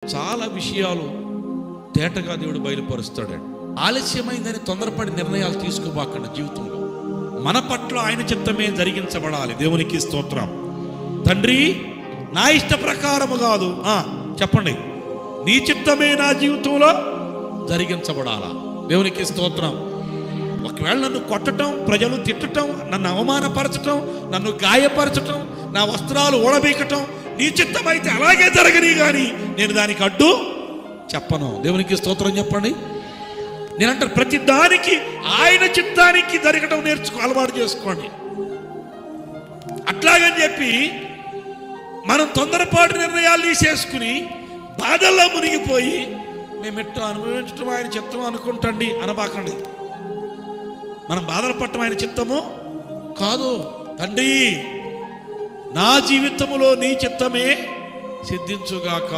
చాలా విషయాలు తేటగా దేవుడు బయలుపరుస్తాడు. ఆలస్యమైందని తొందరపడి నిర్ణయాలు తీసుకోబాకండి. జీవితంలో మన పట్ల ఆయన చిత్తమే జరిగించబడాలి. దేవునికి స్తోత్రం. తండ్రి, నా ఇష్ట ప్రకారము కాదు, చెప్పండి, నీ చిత్తమే నా జీవితంలో జరిగించబడాలా. దేవునికి స్తోత్రం. ఒకవేళ నన్ను కొట్టడం, ప్రజలు తిట్టడం, నన్ను అవమానపరచటం, నన్ను గాయపరచటం, నా వస్త్రాలు ఓడబీకటం నీ చిత్తం అయితే అలాగే జరగని, కానీ నేను దానికి అడ్డు చెప్పను. దేవునికి స్తోత్రం చెప్పండి. నేనంటే ప్రతి దానికి ఆయన చిత్తానికి జరగడం అలవాటు చేసుకోండి. అట్లాగని చెప్పి మనం తొందరపాటు నిర్ణయాలు తీసేసుకుని బాధల్లో మునిగిపోయి మేము ఎట్లా అనుభవించడం ఆయన చిత్తం అనుకుంటండి అనబాకండి. మనం బాధలు పట్టడం ఆయన చిత్తము కాదు. తండ్రి, నా జీవితములో నీ చిత్తమే సిద్ధించుగాక.